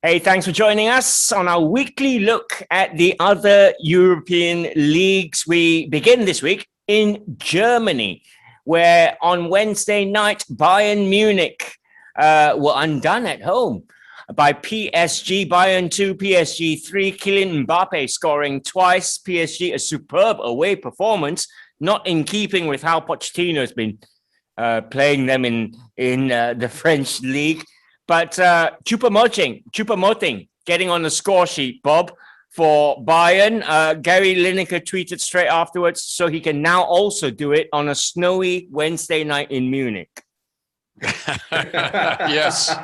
Hey, thanks for joining us on our weekly look at the other European leagues. We begin this week in Germany, where on Wednesday night, Bayern Munich were undone at home by PSG. Bayern 2, PSG 3. Kylian Mbappe scoring twice. PSG, a superb away performance, not in keeping with how Pochettino has been playing them in the French league. But Choupo-Moting getting on the score sheet, Bob, for Bayern. Gary Lineker tweeted straight afterwards, so he can now also do it on a snowy Wednesday night in Munich. Yes.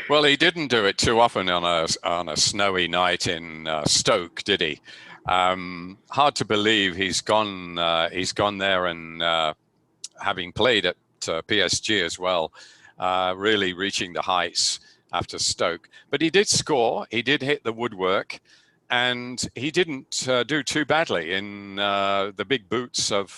Well, he didn't do it too often on a snowy night in Stoke, did he? Hard to believe he's gone there and having played at PSG as well. Really reaching the heights after Stoke. But he did score, he did hit the woodwork, and he didn't do too badly in the big boots of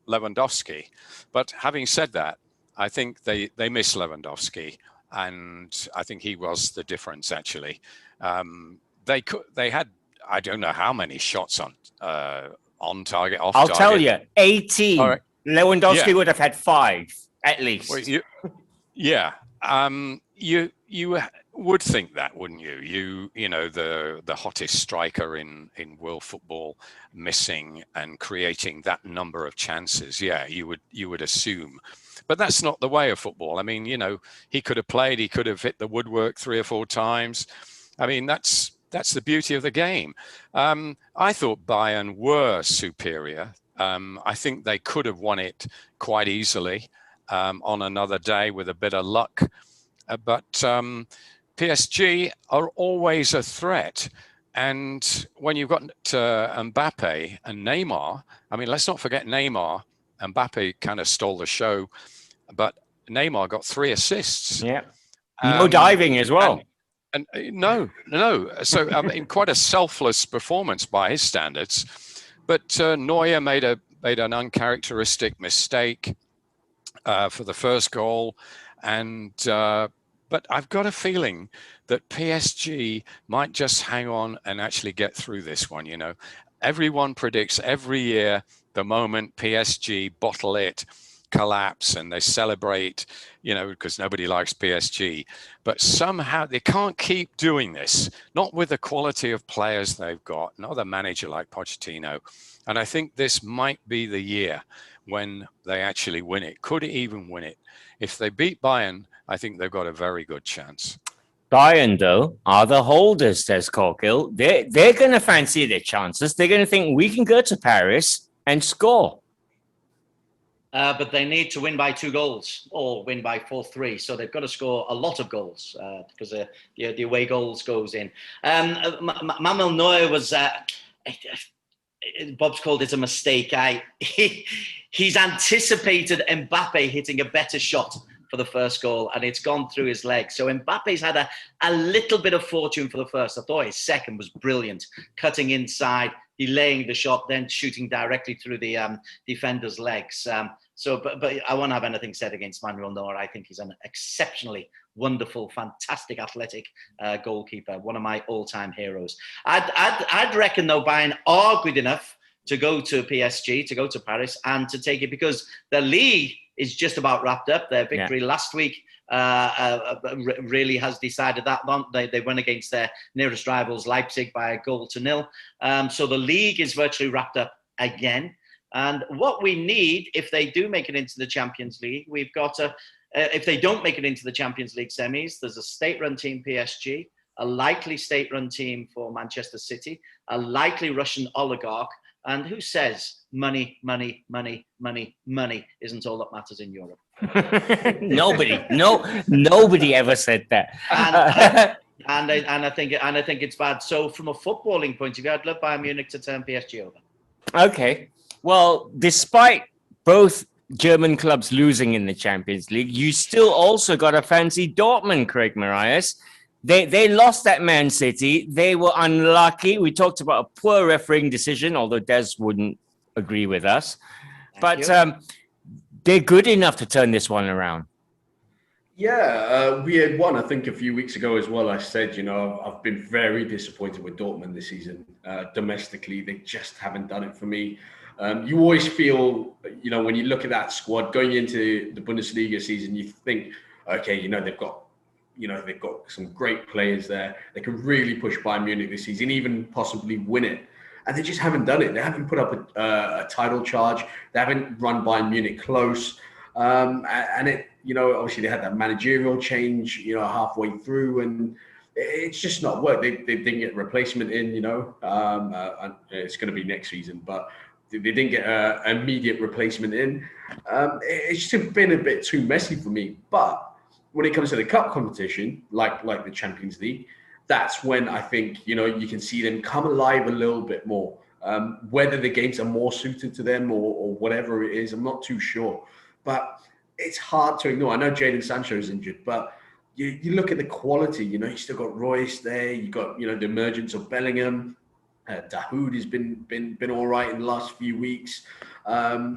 Lewandowski. But having said that, I think they miss Lewandowski, and I think he was the difference, actually. They had, I don't know how many shots on target, off target. I'll tell you, 18. Right. Lewandowski would have had 5, at least. Well, you would think that, wouldn't you? You know, the hottest striker in world football missing and creating that number of chances. Yeah, you would assume. But that's not the way of football. I mean, you know, he could have played, he could have hit the woodwork 3 or 4 times. I mean, that's the beauty of the game. I thought Bayern were superior. I think they could have won it quite easily on another day with a bit of luck. But PSG are always a threat. And when you've got Mbappe and Neymar, I mean, let's not forget Neymar. Mbappe kind of stole the show, but Neymar got 3 assists. Yeah. No diving as well. And no. So, I mean, quite a selfless performance by his standards. But Neuer made an uncharacteristic mistake for the first goal. And but I've got a feeling that PSG might just hang on and actually get through this one. You know, everyone predicts every year the moment PSG bottle it, collapse, and they celebrate, you know, because nobody likes PSG. But somehow they can't keep doing this, not with the quality of players they've got, not a manager like Pochettino. And I think this might be the year when they actually win it, could even win it. If they beat Bayern, I think they've got a very good chance. Bayern, though, are the holders, says Corkill. They're going to fancy their chances. They're going to think we can go to Paris and score. But they need to win by 2 goals or win by 4-3. So they've got to score a lot of goals because the away goals goes in. Manuel Neuer was... Bob's called it a mistake. He's anticipated Mbappe hitting a better shot for the first goal, and it's gone through his legs. So Mbappe's had a little bit of fortune for the first. I thought his second was brilliant, cutting inside, delaying the shot, then shooting directly through the defender's legs. But I won't have anything said against Manuel Neuer. I think he's an exceptionally wonderful, fantastic, athletic goalkeeper, one of my all-time heroes. I'd reckon, though, Bayern are good enough to go to PSG, to go to Paris, and to take it because the league is just about wrapped up. Their victory last week really has decided that. They won against their nearest rivals, Leipzig, by 1-0. So the league is virtually wrapped up again. And what we need, if they do make it into the Champions League, we've got if they don't make it into the Champions League semis, there's a state-run team, PSG, a likely state-run team for Manchester City, a likely Russian oligarch. And who says money isn't all that matters in Europe? Nobody ever said that. And I think it's bad. So from a footballing point of view, I'd love Bayern Munich to turn PSG over. Okay. Well, despite both German clubs losing in the Champions League, you still also got a fancy Dortmund, Craig Marias. They lost at Man City. They were unlucky. We talked about a poor refereeing decision, although Des wouldn't agree with us. But they're good enough to turn this one around. Yeah, we had one, I think, a few weeks ago as well. I said, I've been very disappointed with Dortmund this season. Domestically, they just haven't done it for me. You always feel, when you look at that squad going into the Bundesliga season, you think, okay, they've got some great players there. They can really push Bayern Munich this season, even possibly win it. And they just haven't done it. They haven't put up a title charge. They haven't run Bayern Munich close. And it, obviously they had that managerial change, halfway through, and it's just not worked. They didn't get a replacement in, and it's going to be next season, but they didn't get an immediate replacement in. It's just been a bit too messy for me. But when it comes to the cup competition, like the Champions League, that's when I think, you can see them come alive a little bit more. Whether the games are more suited to them or whatever it is, I'm not too sure. But it's hard to ignore. I know Jadon Sancho is injured, but you look at the quality. You still got Royce there. You got the emergence of Bellingham. Dahoud has been all right in the last few weeks, and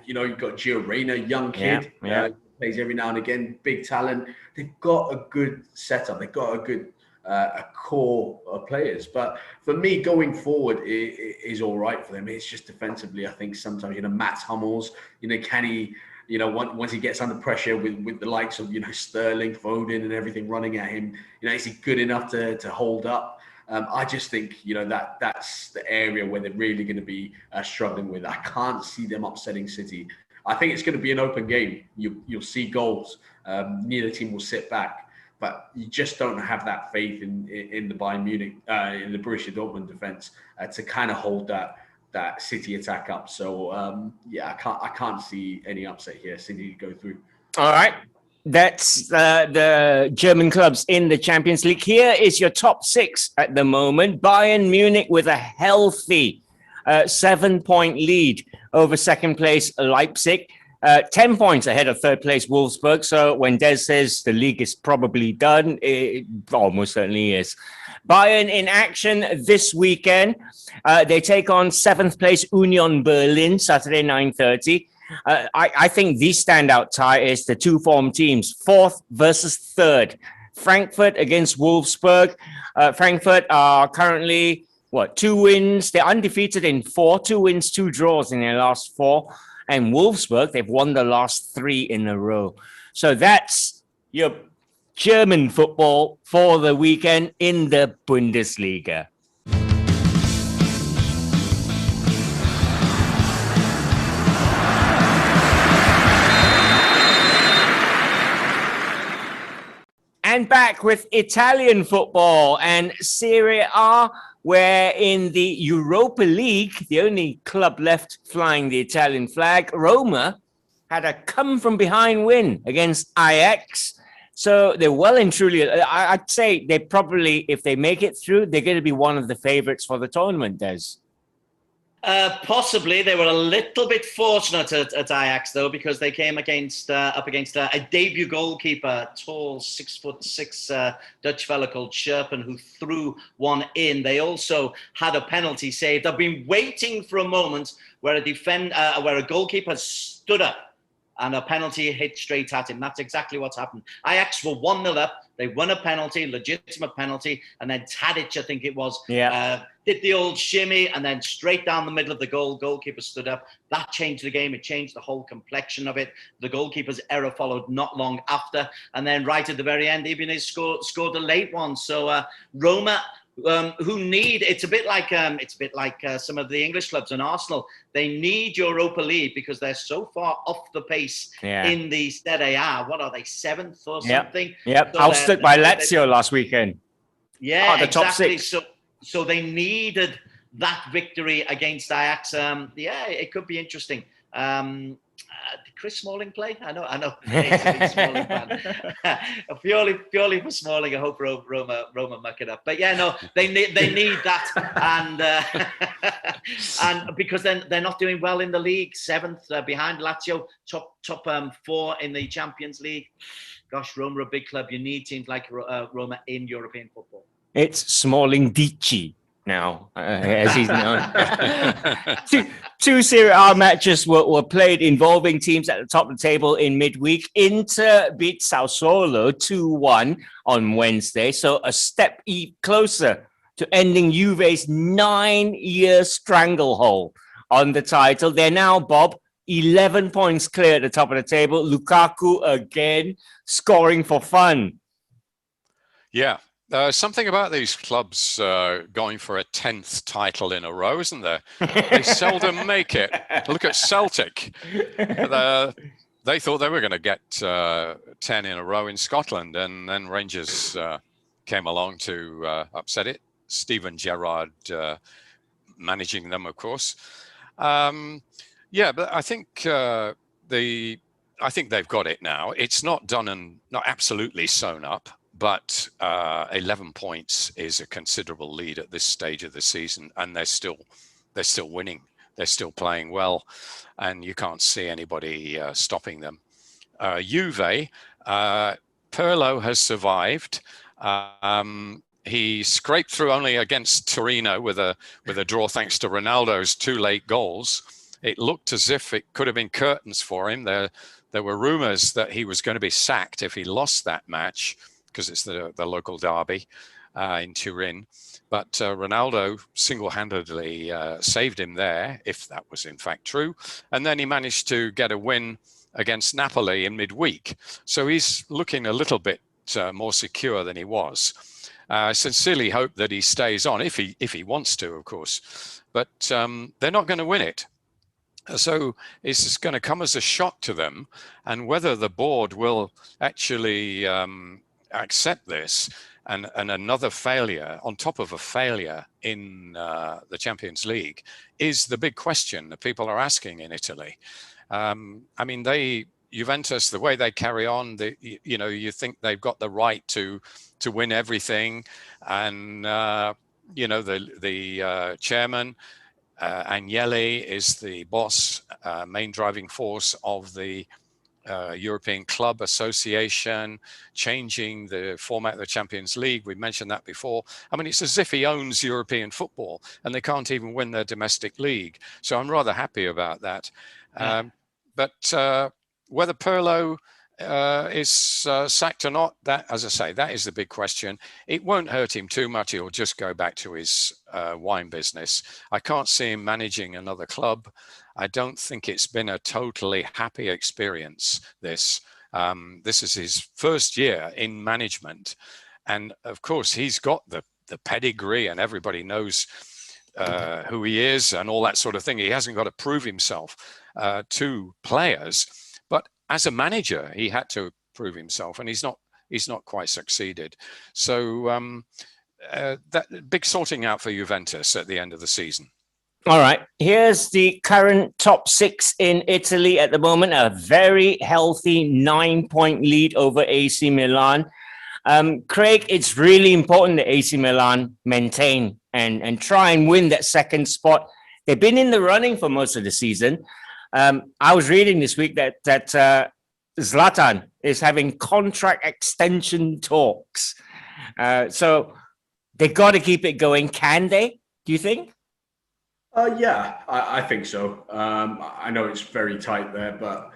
you've got Gio Reyna, young kid, plays every now and again, big talent. They've got a good setup. They've got a good a core of players. But for me, going forward, it is all right for them. It's just defensively, I think sometimes, Matt Hummels, can he, once he gets under pressure with the likes of, Sterling, Foden and everything running at him, is he good enough to hold up? I just think, that's the area where they're really going to be struggling with. I can't see them upsetting City. I think it's going to be an open game. You'll see goals. Neither team will sit back. But you just don't have that faith in the Bayern Munich, in the Borussia Dortmund defense to kind of hold that City attack up. So I can't see any upset here. City to go through. All right, that's the German clubs in the Champions League. Here is your top six at the moment. Bayern Munich with a healthy 7-point lead over second place Leipzig. 10 points ahead of third place Wolfsburg. So when Des says the league is probably done, it almost certainly is. Bayern in action this weekend. They take on seventh place Union Berlin, Saturday 9:30. I think the standout tie is the two form teams, fourth versus third. Frankfurt against Wolfsburg. Frankfurt are currently, 2 wins? They're undefeated in 4, 2 wins, 2 draws in their last 4. And Wolfsburg, they've won the last 3 in a row. So that's your German football for the weekend in the Bundesliga. And back with Italian football and Serie A, where in the Europa League, the only club left flying the Italian flag, Roma, had a come-from-behind win against Ajax. So they're well and truly, I'd say they probably, if they make it through, they're going to be one of the favourites for the tournament, Des. Possibly. They were a little bit fortunate at Ajax, though, because they came up against a debut goalkeeper, tall, 6'6" Dutch fellow called Scherpen, who threw one in. They also had a penalty saved. I've been waiting for a moment where a goalkeeper stood up and a penalty hit straight at him. That's exactly what's happened. Ajax were 1-0 up. They won a penalty, legitimate penalty, and then Tadic, I think it was, did the old shimmy, and then straight down the middle of the goal, goalkeeper stood up. That changed the game. It changed the whole complexion of it. The goalkeeper's error followed not long after, and then right at the very end, Ibanez scored a late one. So Roma, who need, it's a bit like some of the English clubs and Arsenal. They need Europa League because they're so far off the pace in the Serie A. What are they, 7th or something? Yep, so ousted by Lazio last weekend. Yeah, the exactly. top 6. So they needed that victory against Ajax. It could be interesting. Did Chris Smalling play? I know. It's a big Smalling fan. Purely for Smalling. I hope Roma muck it up. But they need that, and because then they're not doing well in the league. 7th behind Lazio, top 4 in the Champions League. Gosh, Roma are a big club. You need teams like Roma in European football. It's Smalling Dici. now, as he's known. Two Serie A matches were played involving teams at the top of the table in midweek. Inter beat Sassuolo 2-1 on Wednesday, so a step closer to ending Juve's 9-year stranglehold on the title. They're now, Bob, 11 points clear at the top of the table. Lukaku again scoring for fun. Yeah. Something about these clubs going for a 10th title in a row, isn't there? They seldom make it. Look at Celtic. They thought they were going to get 10 in a row in Scotland, and then Rangers came along to upset it. Steven Gerrard managing them, of course. Yeah, but I think they've got it now. It's not done and not absolutely sewn up. But 11 points is a considerable lead at this stage of the season, and they're still winning. They're still playing well, and you can't see anybody stopping them. Juve, Pirlo has survived. He scraped through only against Torino with a draw thanks to Ronaldo's 2 late goals. It looked as if it could have been curtains for him. There were rumours that he was going to be sacked if he lost that match, because it's the local derby in Turin. But Ronaldo single-handedly saved him there, if that was in fact true. And then he managed to get a win against Napoli in midweek. So he's looking a little bit more secure than he was. I sincerely hope that he stays on, if he wants to, of course. But they're not going to win it. So it's going to come as a shock to them. And whether the board will actually accept this and another failure on top of a failure in the Champions League is the big question that people are asking in Italy. I mean, Juventus, the way they carry on, you think they've got the right to win everything, and the chairman Agnelli is the boss, main driving force of the European Club Association, changing the format of the Champions League. We mentioned that before. I mean, it's as if he owns European football, and they can't even win their domestic league. So I'm rather happy about that. But whether Pirlo is sacked or not, that, as I say, that is the big question. It won't hurt him too much. He'll just go back to his wine business. I can't see him managing another club. I don't think it's been a totally happy experience, this. This is his first year in management. And of course, he's got the pedigree, and everybody knows who he is and all that sort of thing. He hasn't got to prove himself to players. But as a manager, he had to prove himself, and he's not quite succeeded. So that big sorting out for Juventus at the end of the season. All right, here's the current top 6 in Italy at the moment. A very healthy 9-point lead over AC Milan. Craig, it's really important that AC Milan maintain and try and win that second spot. They've been in the running for most of the season. I was reading this week that Zlatan is having contract extension talks. So they've got to keep it going. Can they, do you think? Yeah, I think so. I know it's very tight there, but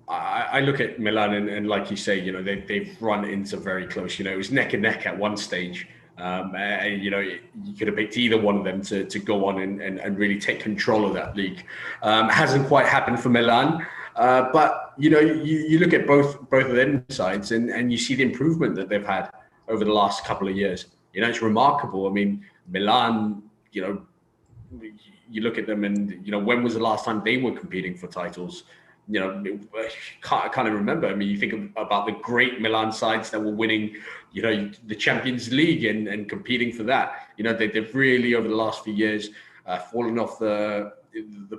I look at Milan and like you say, they've run into very close. It was neck and neck at one stage. And you could have picked either one of them to go on and really take control of that league. Hasn't quite happened for Milan, but you look at both of them sides and you see the improvement that they've had over the last couple of years. It's remarkable. I mean, Milan, you look at them and when was the last time they were competing for titles? I can't remember. I mean, you think about the great Milan sides that were winning, the Champions League and competing for that. They've really over the last few years fallen off the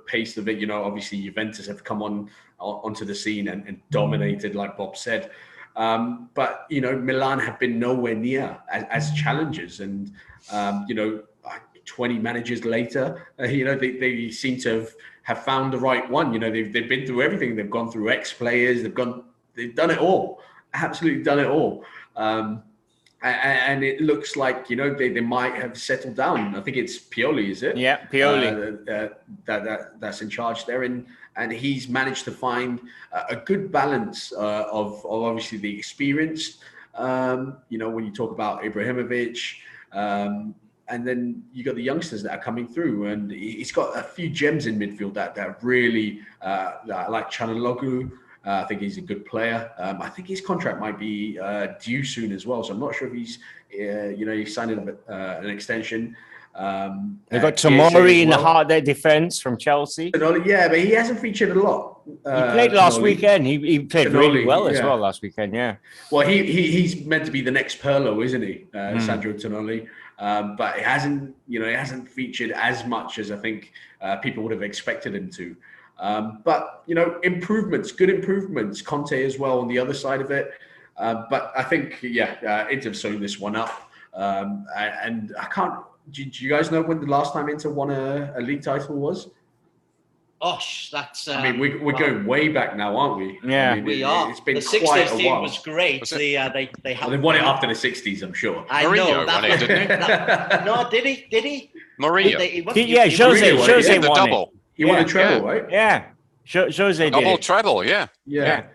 pace of it. Obviously Juventus have come onto the scene and dominated, like Bob said. But Milan have been nowhere near as challengers, and 20 managers later, they seem to have found the right one. They've been through everything. They've gone through ex-players. They've done it all. Absolutely done it all. and it looks like, you know, they might have settled down. I think it's Pioli, is it? Yeah, Pioli. That's in charge there, and he's managed to find a good balance of obviously the experience. You know, when you talk about Ibrahimovic, and then you got the youngsters that are coming through, and he's got a few gems in midfield that really like Çalhanoğlu. I think he's a good player. I think his contract might be due soon as well, so I'm not sure if he's, you know, he's signed an extension. They've got Tomori in the heart of their defense from Chelsea. Yeah, but he hasn't featured a lot. He played last weekend. He played really well as well last weekend. Yeah. Well, he's meant to be the next Pirlo, isn't he, Sandro Tonali? But it hasn't featured as much as I think people would have expected him to. But, you know, good improvements. Conte as well on the other side of it. But I think, Inter have sewn this one up. And I can't. Do you guys know when the last time Inter won a league title was? Gosh, that's. I mean, we're going way back now, aren't we? Yeah, I mean, we are. It's been the quite 60s a team while. was great. They They've won it after the 60s, I'm sure. I Mourinho know that. won it, didn't he? No, did he? Mourinho. Jose the won double. He won a treble, right? Yeah, Jose did Double it. treble, yeah.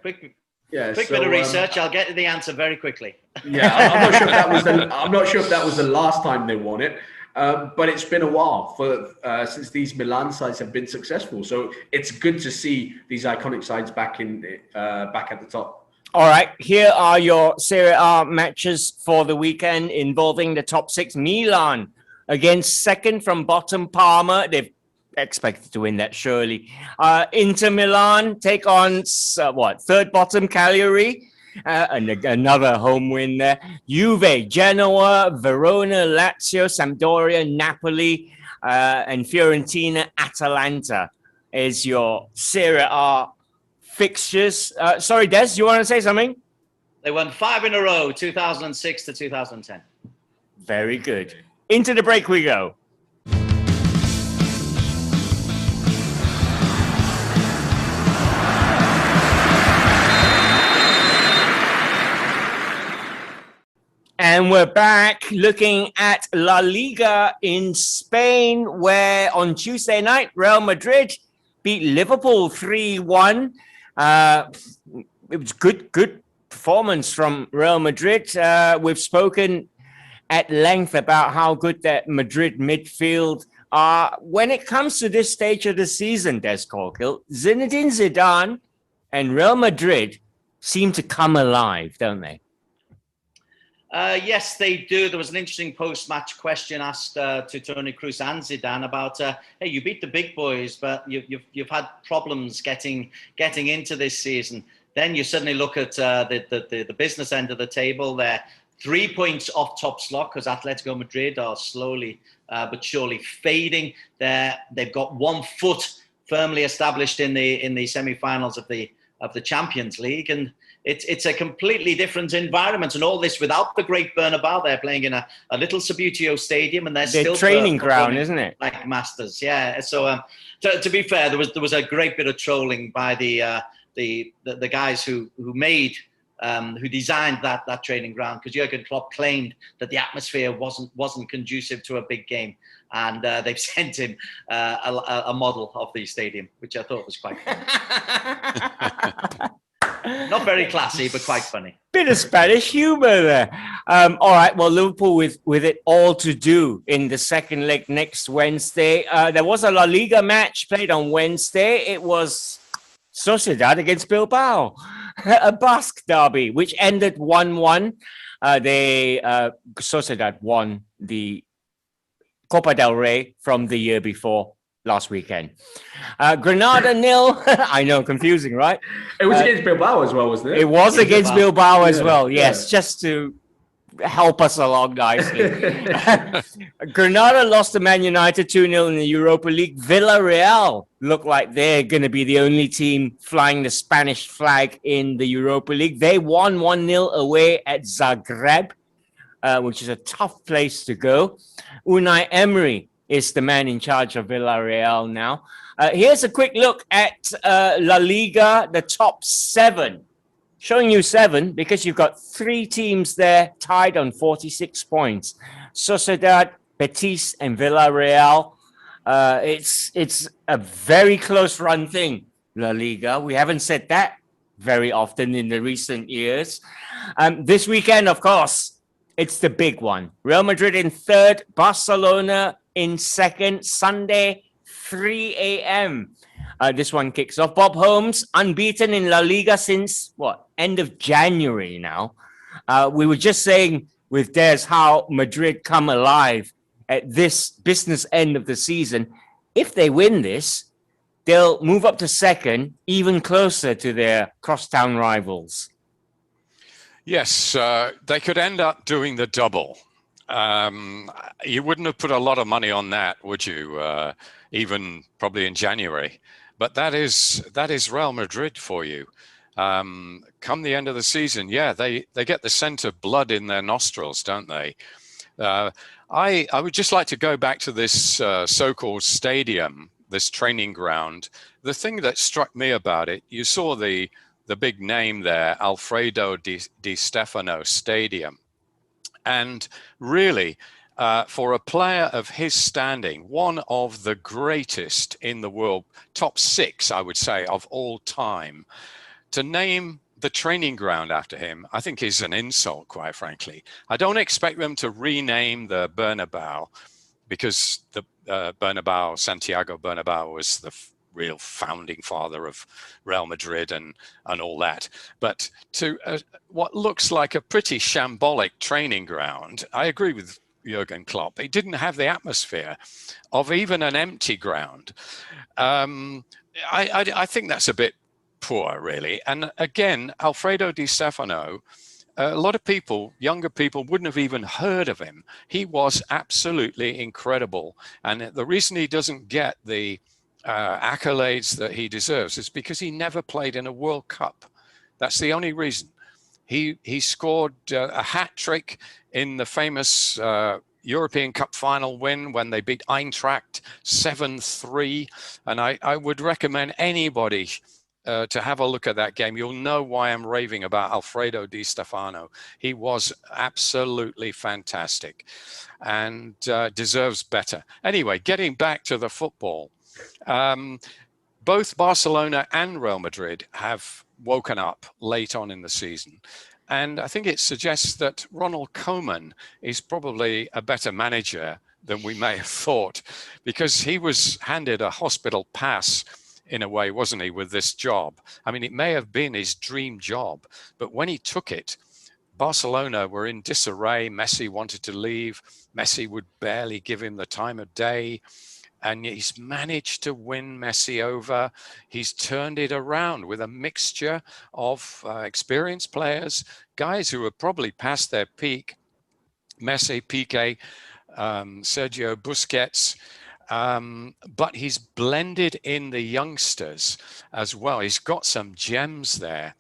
Quick bit of research. I'll get to the answer very quickly. Yeah, I'm not sure if that was the last time they won it. But it's been a while since these Milan sides have been successful. So it's good to see these iconic sides back at the top. All right, here are your Serie A matches for the weekend involving the top six. Milan against second from bottom Parma. They've expected to win that surely. Inter Milan take on third bottom Cagliari. And another home win there. Juve, Genoa, Verona, Lazio, Sampdoria, Napoli, and Fiorentina, Atalanta is your Serie A fixtures. Sorry, Des, you want to say something? They won 5 in a row, 2006 to 2010. Very good. Into the break we go. And we're back looking at La Liga in Spain, where on Tuesday night, Real Madrid beat Liverpool 3-1. It was good performance from Real Madrid. We've spoken at length about how good that Madrid midfield are. When it comes to this stage of the season, Des Corkill, Zinedine Zidane and Real Madrid seem to come alive, don't they? Yes, they do. There was an interesting post-match question asked to Toni Kroos and Zidane about, hey, you beat the big boys, but you've had problems getting into this season. Then you suddenly look at the business end of the table. They're 3 points off top slot because Atletico Madrid are slowly but surely fading. They've got 1 foot firmly established in the semi-finals of the Champions League, and it's a completely different environment, and all this without the great Bernabeu. They're playing in a little Subbuteo stadium, and they're still training ground, isn't it? Like masters, yeah. So to be fair, there was a great bit of trolling by the guys who designed that training ground, because Jurgen Klopp claimed that the atmosphere wasn't conducive to a big game, and they've sent him a model of the stadium, which I thought was quite funny. Not very classy, but quite funny. Bit of Spanish humor there. All right, well, Liverpool with it all to do in the second leg next Wednesday. There was a La Liga match played on Wednesday. It was Sociedad against Bilbao, a Basque derby, which ended 1-1. Sociedad won the Copa del Rey from the year before last weekend. Granada 0. I know, confusing, right? It was against Bilbao as well, wasn't it? It was against Bilbao as well, yes, just to help us along nicely. Granada lost to Man United 2-0 in the Europa League. Villarreal look like they're going to be the only team flying the Spanish flag in the Europa League. They won 1-0 away at Zagreb, which is a tough place to go. Unai Emery is the man in charge of Villarreal now. Here's a quick look at La Liga, the top 7. showing you 7 because you've got 3 teams there tied on 46 points. Sociedad, Betis, and Villarreal. It's a very close run thing, La Liga. We haven't said that very often in the recent years. This weekend, of course, it's the big one. Real Madrid in 3rd, Barcelona in 2nd, Sunday, 3 a.m. This one kicks off. Bob Holmes, unbeaten in La Liga since, end of January now. We were just saying with Des how Madrid come alive at this business end of the season. If they win this, they'll move up to 2nd, even closer to their crosstown rivals. Yes, they could end up doing the double. You wouldn't have put a lot of money on that, would you? Even probably in January. But that is Real Madrid for you. Come the end of the season, they get the scent of blood in their nostrils, don't they? I would just like to go back to this so-called stadium, this training ground. The thing that struck me about it, you saw the big name there, Alfredo Di Stefano Stadium. And really, for a player of his standing, one of the greatest in the world, top 6, I would say, of all time, to name the training ground after him, I think is an insult, quite frankly. I don't expect them to rename the Bernabeu because the Bernabeu, Santiago Bernabeu, was the real founding father of Real Madrid and all that. But to what looks like a pretty shambolic training ground, I agree with Jurgen Klopp. It didn't have the atmosphere of even an empty ground. I think that's a bit poor, really. And again, Alfredo Di Stefano, a lot of people, younger people, wouldn't have even heard of him. He was absolutely incredible. And the reason he doesn't get the accolades that he deserves is because he never played in a World Cup. That's the only reason. He scored a hat trick in the famous European Cup final win when they beat Eintracht 7-3. And I would recommend anybody to have a look at that game. You'll know why I'm raving about Alfredo Di Stefano. He was absolutely fantastic and deserves better. Anyway, getting back to the football. Both Barcelona and Real Madrid have woken up late on in the season. And I think it suggests that Ronald Koeman is probably a better manager than we may have thought, because he was handed a hospital pass in a way, wasn't he, with this job? I mean, it may have been his dream job, but when he took it, Barcelona were in disarray. Messi wanted to leave. Messi would barely give him the time of day. And he's managed to win Messi over. He's turned it around with a mixture of experienced players, guys who are probably past their peak. Messi, Piqué, Sergio Busquets. But he's blended in the youngsters as well. He's got some gems there.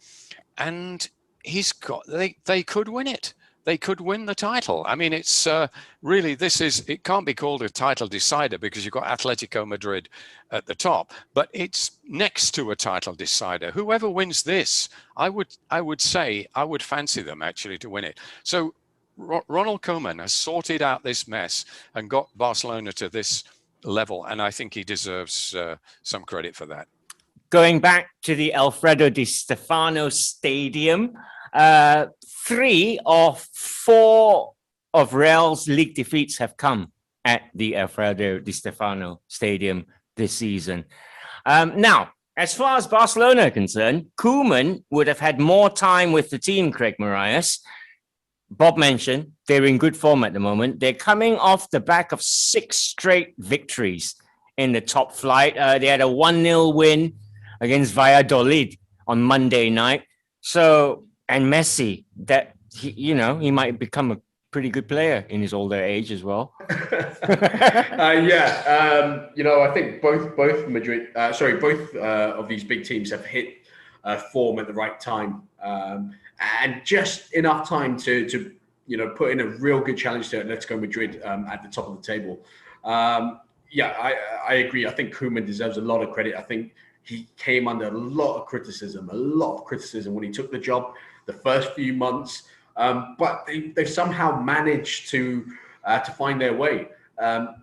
And they could win it. They could win the title. I mean, it's really, it can't be called a title decider because you've got Atletico Madrid at the top, but it's next to a title decider. Whoever wins this, I would say, I would fancy them actually to win it. So Ronald Koeman has sorted out this mess and got Barcelona to this level, and I think he deserves some credit for that. Going back to the Alfredo Di Stefano Stadium, 3 of 4 of Real's league defeats have come at the Alfredo Di Stefano Stadium this season. Now, as far as Barcelona are concerned, Koeman would have had more time with the team, Craig Marias. Bob mentioned they're in good form at the moment. They're coming off the back of 6 straight victories in the top flight. They had a 1-0 win against Valladolid on Monday night. So, and Messi, that he might become a pretty good player in his older age as well. I think both Madrid, both of these big teams have hit form at the right time, and just enough time to put in a real good challenge to Atletico Madrid at the top of the table. I agree. I think Koeman deserves a lot of credit. I think he came under a lot of criticism when he took the job the first few months. But they've somehow managed to find their way.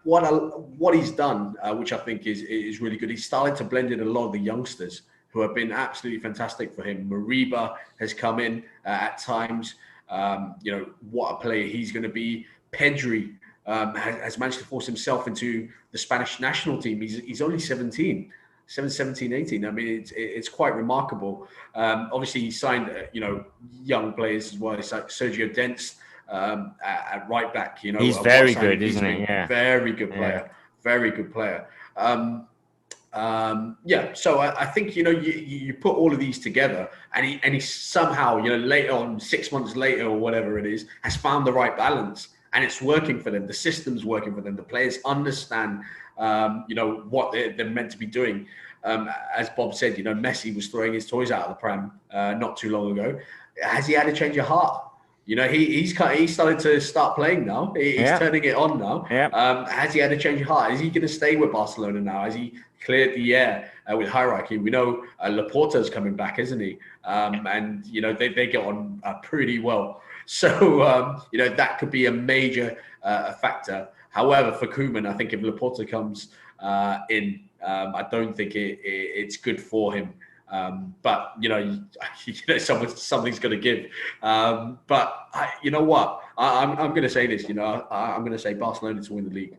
What he's done, which I think is really good, he's started to blend in a lot of the youngsters who have been absolutely fantastic for him. Mariba has come in at times. What a player he's going to be. Pedri has managed to force himself into the Spanish national team. He's only 17, 18. I mean, it's quite remarkable. Obviously, he signed young players as well. It's like Sergio Dent's at right back. He's very good, isn't he? Yeah, very good player. Yeah. Very good player. So I think you put all of these together, and he somehow later on, 6 months later or whatever it is, has found the right balance, and it's working for them. The system's working for them. The players understand what they're meant to be doing. As Bob said, Messi was throwing his toys out of the pram not too long ago. Has he had a change of heart? He's started to start playing now. He's turning it on now. Yeah. Has he had a change of heart? Is he going to stay with Barcelona now? Has he cleared the air with hierarchy? We know Laporta's coming back, isn't he? And they get on pretty well. So that could be a major factor. However, for Koeman, I think if Laporta comes in, I don't think it's good for him. But something's got to give. But you know what? I'm going to say this. I'm going to say Barcelona to win the league.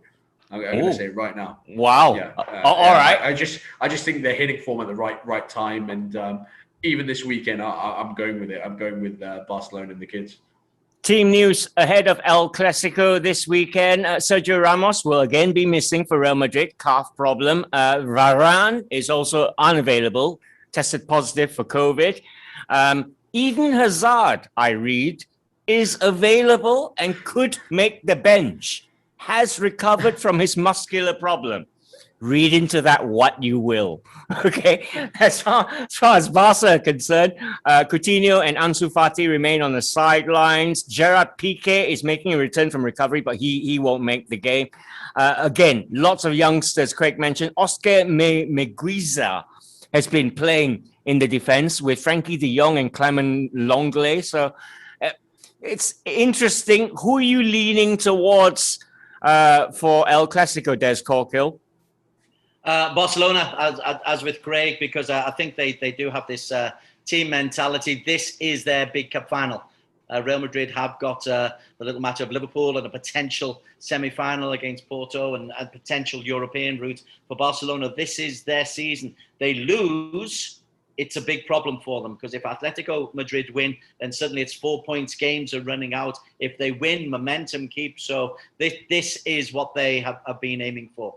I'm going to say it right now. Wow. Yeah. All right. I just think they're hitting form at the right time, and even this weekend, I'm going with it. I'm going with Barcelona and the kids. Team news ahead of El Clasico this weekend. Sergio Ramos will again be missing for Real Madrid, calf problem. Varane is also unavailable, tested positive for COVID. Eden Hazard, I read, is available and could make the bench. Has recovered from his muscular problem. Read into that what you will. Okay. As far as Barca are concerned, Coutinho and Ansu Fati remain on the sidelines. Gerard Piqué is making a return from recovery, but he won't make the game. Again, lots of youngsters. Craig mentioned Oscar Meguiza has been playing in the defense with Frankie de Jong and Clement Lenglet. So it's interesting. Who are you leaning towards for El Clasico, Des Corkill? Barcelona, as with Craig, because I think they do have this team mentality. This is their big cup final. Real Madrid have got the little match of Liverpool and a potential semi-final against Porto and a potential European route for Barcelona. This is their season. They lose, it's a big problem for them, because if Atletico Madrid win, then suddenly it's 4 points, games are running out. If they win, momentum keeps. So this is what they have been aiming for.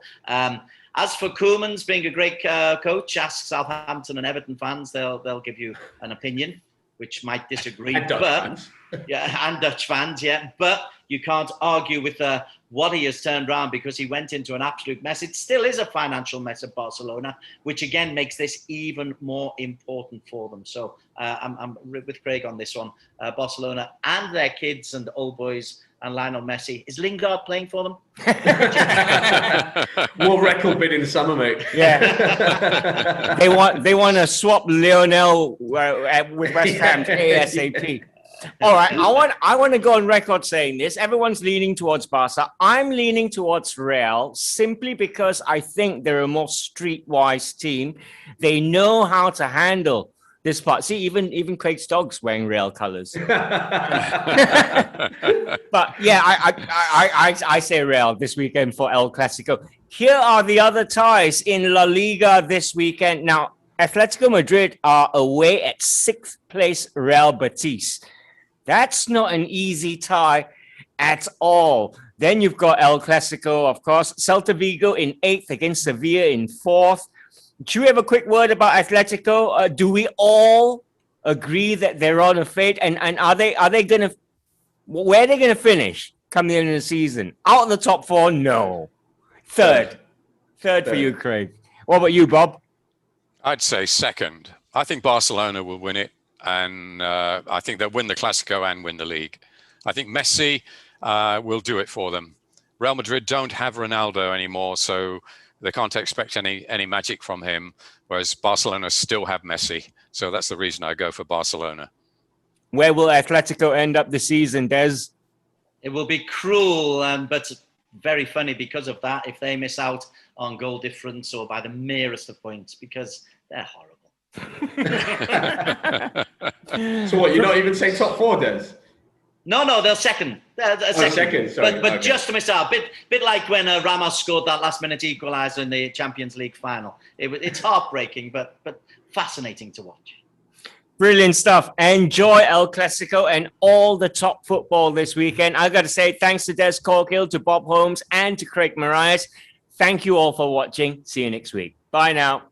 As for Koeman's being a great coach, ask Southampton and Everton fans. They'll give you an opinion, which might disagree. And Dutch fans. Yeah, and Dutch fans, yeah. But you can't argue with what he has turned around, because he went into an absolute mess. It still is a financial mess at Barcelona, which again makes this even more important for them. So I'm with Craig on this one. Barcelona and their kids and old boys and Lionel Messi. Is Lingard playing for them? World record bid in the summer, mate. Yeah. they want to swap Lionel with West Ham ASAP. All right, I want to go on record saying this. Everyone's leaning towards Barca. I'm leaning towards Real simply because I think they're a more streetwise team. They know how to handle this part. See, even Craig's dog's wearing Real colors. But yeah, I say Real this weekend for El Clasico. Here are the other ties in La Liga this weekend. Now, Atletico Madrid are away at 6th place Real Betis. That's not an easy tie at all. Then you've got El Clasico, of course. Celta Vigo in 8th against Sevilla in 4th. Do you have a quick word about Atletico? Do we all agree that they're on a fate? And are they going to, where are they going to finish come the end of the season? Out of the top 4? No. Third for you, Craig. What about you, Bob? I'd say second. I think Barcelona will win it. And I think they'll win the Clasico and win the league. I think Messi will do it for them. Real Madrid don't have Ronaldo anymore, so they can't expect any magic from him. whereas Barcelona still have Messi. So that's the reason I go for Barcelona. Where will Atletico end up the season, Des? It will be cruel, but very funny because of that if they miss out on goal difference or by the merest of points, because they're horrible. So what, you're not even saying top 4, Des? No, they're second. Second, sorry. But just to miss out, bit like when Ramos scored that last-minute equaliser in the Champions League final. It's heartbreaking, but fascinating to watch. Brilliant stuff. Enjoy El Clasico and all the top football this weekend. I got to say thanks to Des Corkill, to Bob Holmes, and to Craig Marias. Thank you all for watching. See you next week. Bye now.